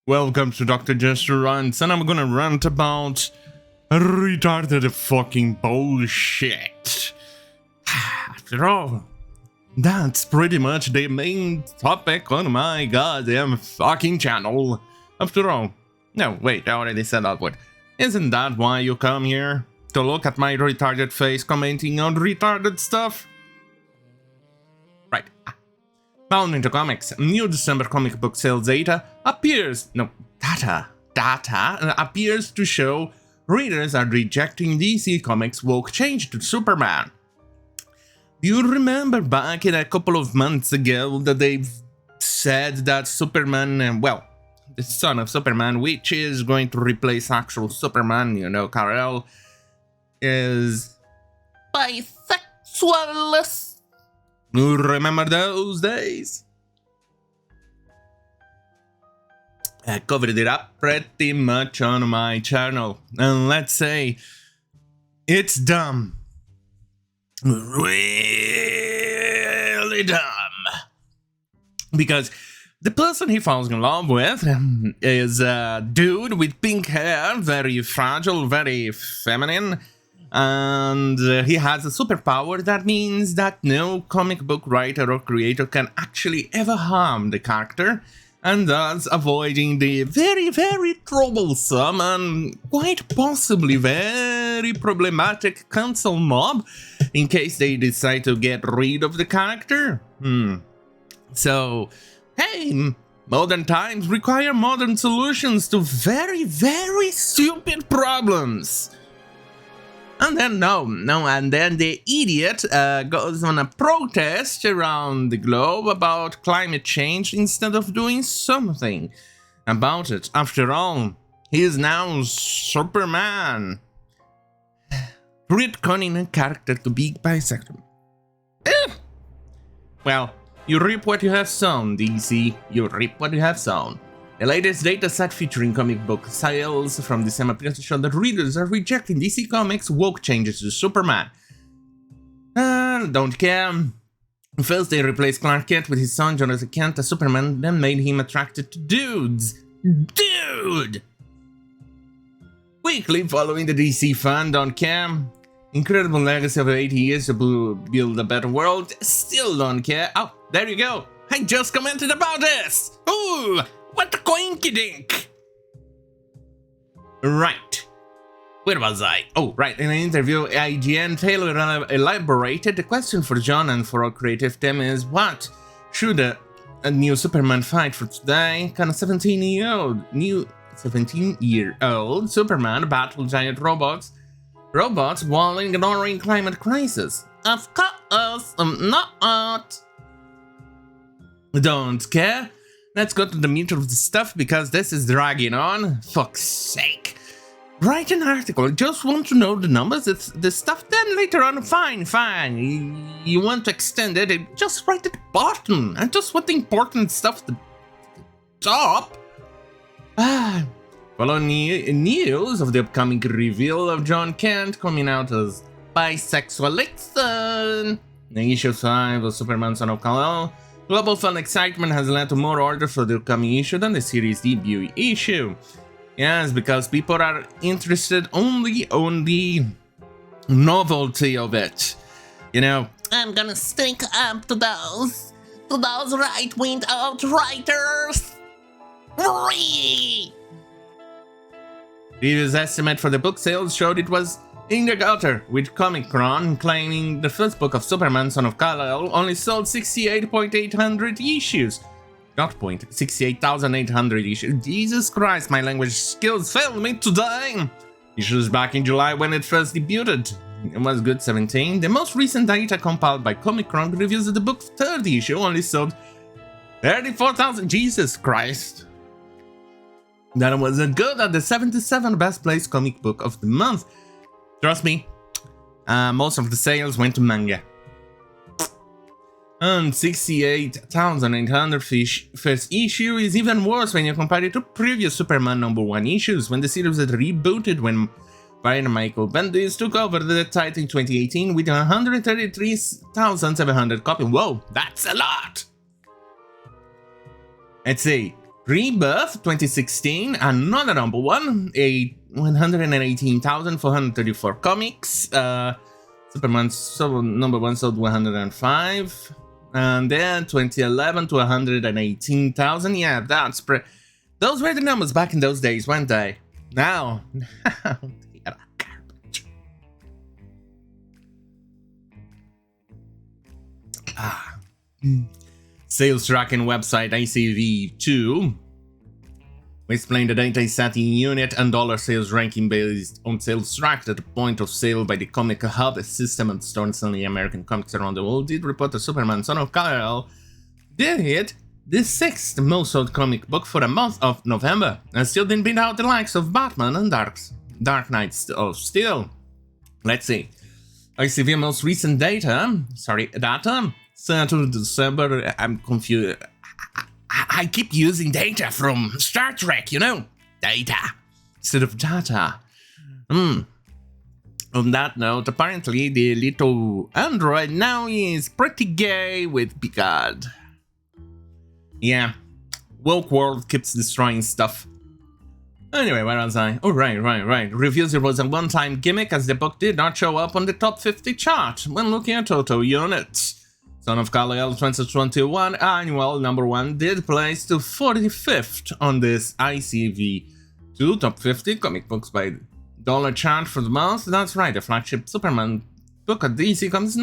Welcome to Dr. Jester Rants, and I'm gonna rant about retarded fucking bullshit. After all, that's pretty much the main topic on my goddamn fucking channel. After all, no, wait, I already said that word. Isn't that why you come here? To look at my retarded face commenting on retarded stuff? Right. Found into comics, new December comic book sales data appears to show readers are rejecting DC Comics' woke change to Superman. Do you remember back in a couple of months ago that they've said that Superman, well, the son of Superman, which is going to replace actual Superman, you know, Kal-El, is bisexual? Remember those days? I covered it up pretty much on my channel, and let's say it's dumb. Really dumb. Because the person he falls in love with is a dude with pink hair, very fragile, very feminine, and he has a superpower that means that no comic book writer or creator can actually ever harm the character, and thus avoiding the very, very troublesome and quite possibly very problematic cancel mob in case they decide to get rid of the character. So, hey, modern times require modern solutions to very, very stupid problems. And then the idiot goes on a protest around the globe about climate change instead of doing something about it. After all, he is now Superman. Retconning a character to be bisexual. Well, you reap what you have sown, DC. You reap what you have sown. The latest data set featuring comic book sales from December appears to show that readers are rejecting DC Comics' woke changes to Superman. Don't care. First they replaced Clark Kent with his son Jonathan Kent as Superman, then made him attracted to dudes. Dude! Quickly following the DC fan, don't care. Incredible legacy of 80 years to build a better world, still don't care. Oh, there you go. I just commented about this! Ooh! What a coinkydink! Right. Where was I? Oh, right. In an interview, IGN, Taylor elaborated the question for John and for our creative team is, what should a new Superman fight for today? Can a 17-year-old Superman battle giant robots while ignoring climate crisis? Of course, I'm not. Don't care. Let's go to the meat of the stuff because this is dragging on. Fuck's sake. Write an article. Just want to know the numbers, the stuff, then later on, fine. You want to extend it, just write at the bottom. I just want the important stuff at the top. Following news of the upcoming reveal of John Kent coming out as bisexual in issue 5 of Superman Son of Kal-El. Global fan excitement has led to more orders for the upcoming issue than the series' debut issue. Yes, because people are interested only on the novelty of it. You know, I'm gonna stick up to those right-wing outriders. Previous estimate for the book sales showed it was in the gutter, with Comic-Con claiming the first book of Superman Son of Kal-El only sold 68,800 issues. Not 68,800 issues. Jesus Christ, my language skills failed me today! Issues back in July when it first debuted. It was good 17. The most recent data compiled by Comic-Con reveals that the book's third issue only sold 34,000. Jesus Christ. That was good at the 77th best placed comic book of the month. Trust me, most of the sales went to manga. And 68,800 first issue is even worse when you compare it to previous Superman #1 issues, when the series had rebooted when writer Michael Bendis took over the title in 2018 with 133,700 copies. Whoa, that's a lot! Let's see. Rebirth 2016, another number one, 118,434 comics. Superman number one sold 105, and then 2011 to 118,000. Yeah, that's those were the numbers back in those days, weren't they? Now, Sales tracking website ACV2. We explain the data setting unit and dollar sales ranking based on sales tracked at the point of sale by the Comic Hub, a system of stores selling American comics around the world. Did report that Superman Son of Kal-El did hit the 6th most sold comic book for the month of November, and still didn't beat out the likes of Batman and Dark Knight of Steel. Let's see. ICV most recent data, to December, I'm confused. I keep using data from Star Trek, you know? Data instead of data. On that note, apparently the little android now is pretty gay with Picard. Yeah, woke world keeps destroying stuff. Anyway, where was I? Oh, right. Reviews, it was a one-time gimmick as the book did not show up on the top 50 chart when looking at total units. Son of Kal-El 2021 annual number one did place to 45th on this ICV2 top 50 comic books by dollar chart for the month. That's right, the flagship Superman book at DC Comics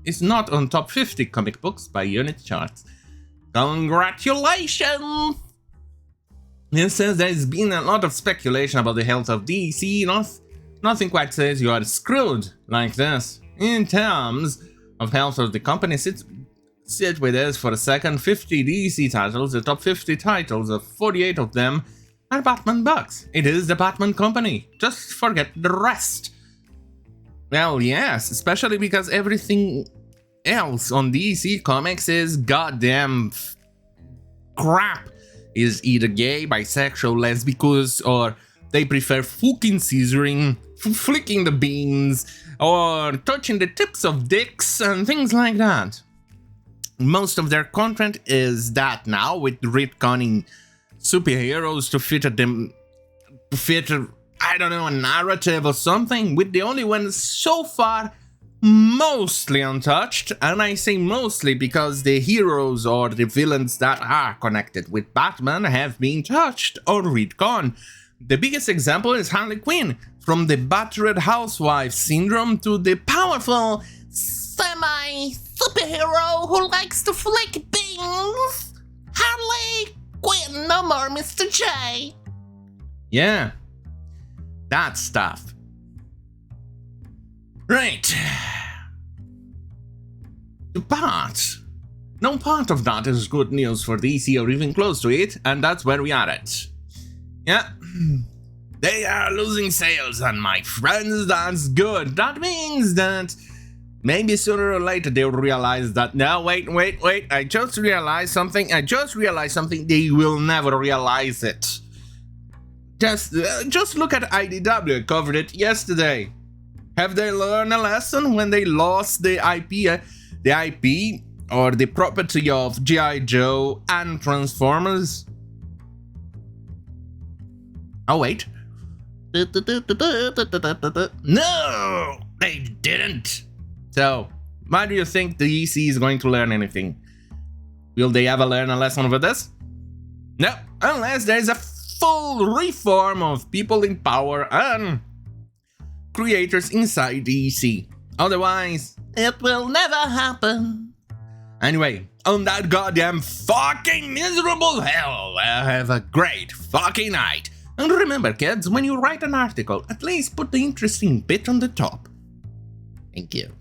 is not on top 50 comic books by unit charts. Congratulations! It says there's been a lot of speculation about the health of DC. Nothing quite says you are screwed like this. In terms of health of the company, sit with us for a second. 50 DC titles, the top 50 titles of 48 of them are Batman books. It is the Batman company. Just forget the rest. Well, yes, especially because everything else on DC Comics is goddamn crap. Is either gay, bisexual, lesbicus, or they prefer fucking scissoring, flicking the beans, or touching the tips of dicks and things like that. Most of their content is that now, with retconning superheroes to fit, I don't know, a narrative or something, with the only one so far mostly untouched, and I say mostly because the heroes or the villains that are connected with Batman have been touched or retconned. The biggest example is Harley Quinn, from the battered housewife syndrome to the powerful semi-superhero who likes to flick beans. Harley Quinn, no more Mr. J. Yeah, that stuff. Right. No part of that is good news for DC or even close to it, and that's where we are at. Yeah. They are losing sales, and my friends, that's good. That means that maybe sooner or later they'll realize that, no, wait, I just realized something, they will never realize it. Just look at IDW, I covered it yesterday. Have they learned a lesson when they lost the IP or the property of G.I. Joe and Transformers? Oh, wait. No, they didn't. So, why do you think the EC is going to learn anything? Will they ever learn a lesson over this? No, unless there's a full reform of people in power and creators inside the EC. Otherwise, it will never happen. Anyway, on that goddamn fucking miserable hell, have a great fucking night. And remember, kids, when you write an article, at least put the interesting bit on the top. Thank you.